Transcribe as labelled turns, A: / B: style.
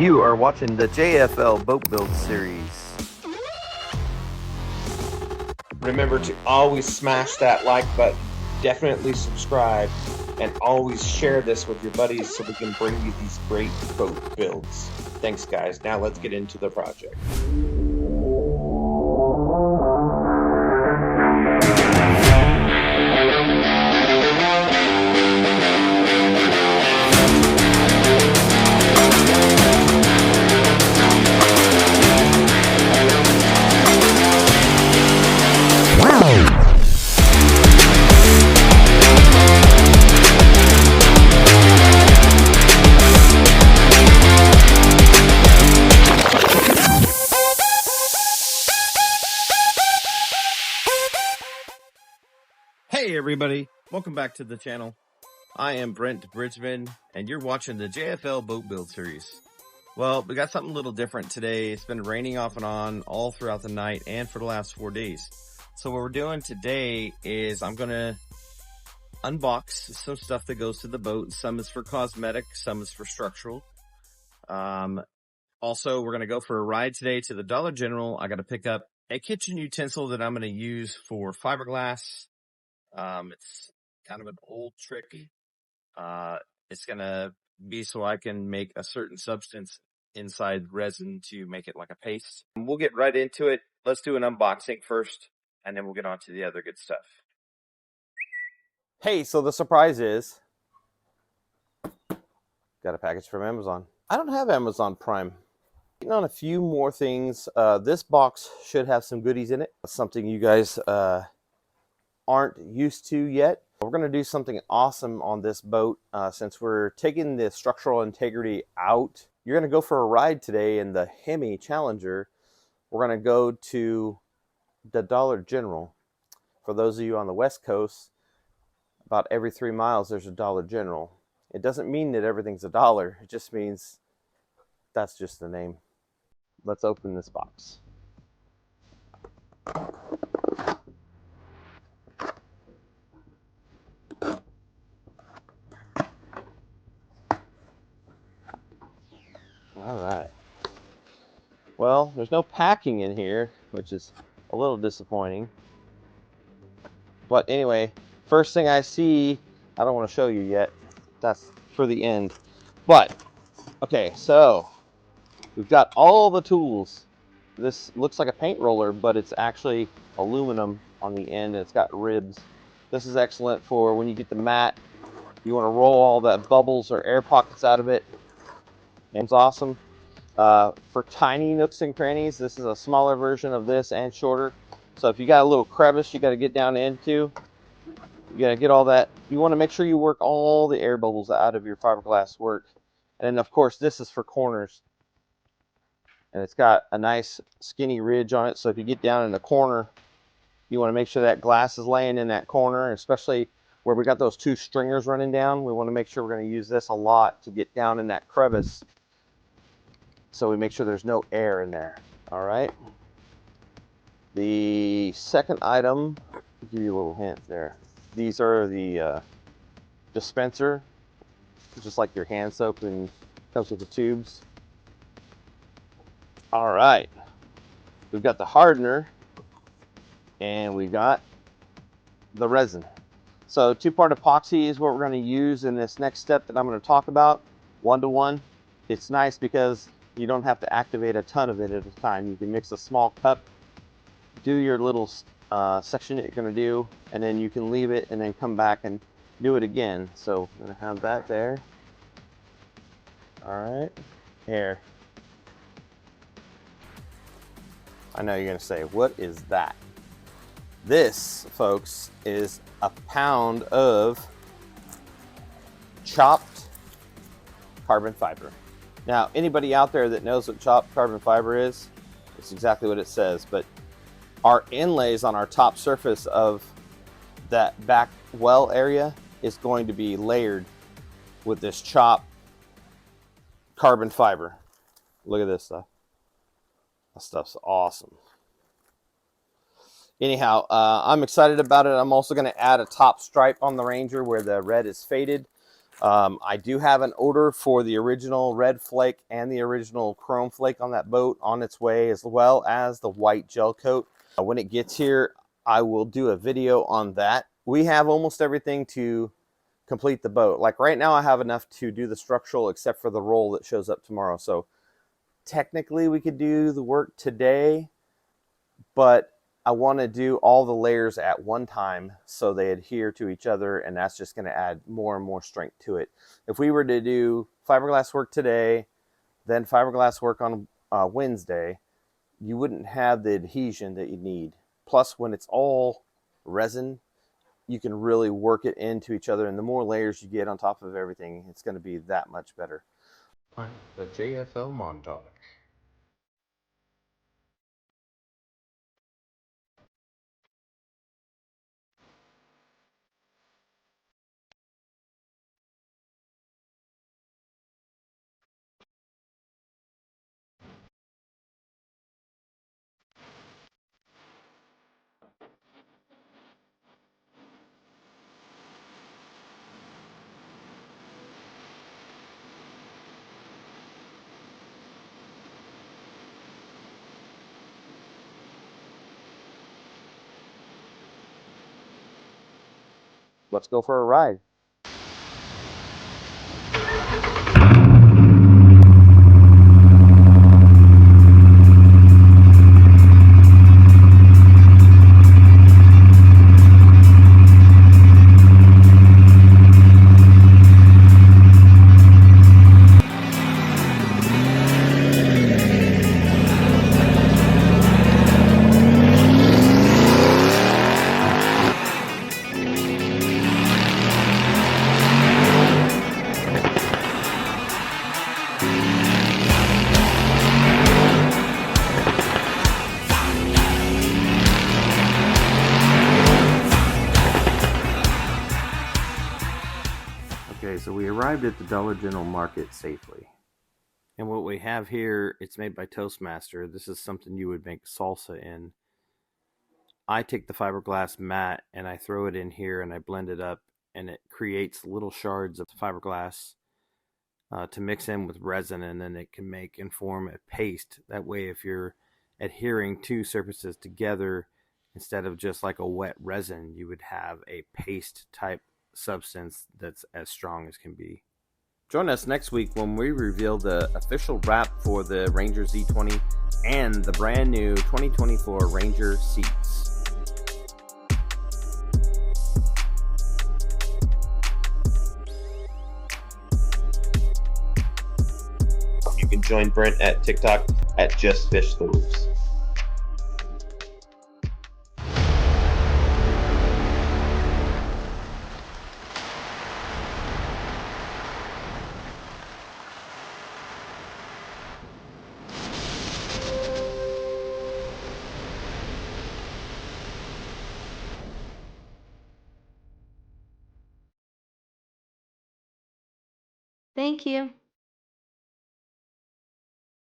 A: You are watching the JFL Boat Build Series.
B: Remember to always smash that like button, definitely subscribe, and always share this with your buddies so we can bring you these great boat builds. Thanks, guys. Now let's get into the project.
A: Hey everybody, welcome back to the channel. I am Brent Bridgeman and you're watching the JFL Boat Build Series. Well, we got something a little different today. It's been raining off and on all throughout the night and for the last 4 days. So what we're doing today is I'm going to unbox some stuff that goes to the boat. Some is for cosmetic, some is for structural. Also, we're going to go for a ride today to the Dollar General. I got to pick up a kitchen utensil that I'm going to use for fiberglass. It's kind of an old trick. It's going to be so I can make a certain substance inside resin to make it like a paste. We'll get right into it. Let's do an unboxing first, and then we'll get on to the other good stuff. Hey, so the surprise is, got a package from Amazon. I don't have Amazon Prime. Waiting on a few more things. This box should have some goodies in it. Something you guys aren't used to yet. We're going to do something awesome on this boat since we're taking the structural integrity out. You're going to go for a ride today in the Hemi Challenger. We're going to go to the Dollar General. For those of you on the West Coast, about every 3 miles there's a Dollar General. It doesn't mean that everything's a dollar. It just means that's just the name. Let's open this box. All right. Well, there's no packing in here, which is a little disappointing. But anyway, first thing I see, I don't want to show you yet. That's for the end. But, okay, so we've got all the tools. This looks like a paint roller, but it's actually aluminum on the end, and it's got ribs. This is excellent for when you get the mat. You want to roll all that bubbles or air pockets out of it. And it's awesome. For tiny nooks and crannies, this is a smaller version of this and shorter. So if you got a little crevice you got to get down into, you got to get all that. You want to make sure you work all the air bubbles out of your fiberglass work. And then of course this is for corners. And it's got a nice skinny ridge on it. So if you get down in the corner, you want to make sure that glass is laying in that corner, especially where we got those two stringers running down. We want to make sure we're going to use this a lot to get down in that crevice. So we make sure there's no air in there. All right. The second item, I'll give you a little hint there. These are the dispenser, just like your hand soap, and comes with the tubes. All right. We've got the hardener, and we got the resin. So 2-part epoxy is what we're going to use in this next step that I'm going to talk about. 1-to-1. It's nice because you don't have to activate a ton of it at a time. You can mix a small cup, do your little section that you're going to do, and then you can leave it and then come back and do it again. So I'm going to have that there. All right, here. I know you're going to say, what is that? This, folks, is a pound of chopped carbon fiber. Now, anybody out there that knows what chopped carbon fiber is, it's exactly what it says, but our inlays on our top surface of that back well area is going to be layered with this chopped carbon fiber. Look at this stuff. That stuff's awesome. Anyhow, I'm excited about it. I'm also going to add a top stripe on the Ranger where the red is faded. I do have an order for the original red flake and the original chrome flake on that boat on its way, as well as the white gel coat. When it gets here, I will do a video on that. We have almost everything to complete the boat. Like right now I have enough to do the structural except for the roll that shows up tomorrow. So technically we could do the work today, but I want to do all the layers at one time so they adhere to each other, and that's just going to add more and more strength to it. If we were to do fiberglass work today, then fiberglass work on Wednesday, you wouldn't have the adhesion that you need. Plus, when it's all resin, you can really work it into each other, and the more layers you get on top of everything, it's going to be that much better.
C: The JFL montage.
A: Let's go for a ride. Okay, so we arrived at the Dollar General Market safely. And what we have here, it's made by Toastmaster. This is something you would make salsa in. I take the fiberglass mat and I throw it in here and I blend it up, and it creates little shards of fiberglass to mix in with resin, and then it can make and form a paste. That way, if you're adhering two surfaces together, instead of just like a wet resin, you would have a paste type substance that's as strong as can be. Join us next week when we reveal the official wrap for the Ranger Z20 and the brand new 2024 Ranger seats.
B: You can join Brent at TikTok at Just Fish the Roofs.
D: Thank you.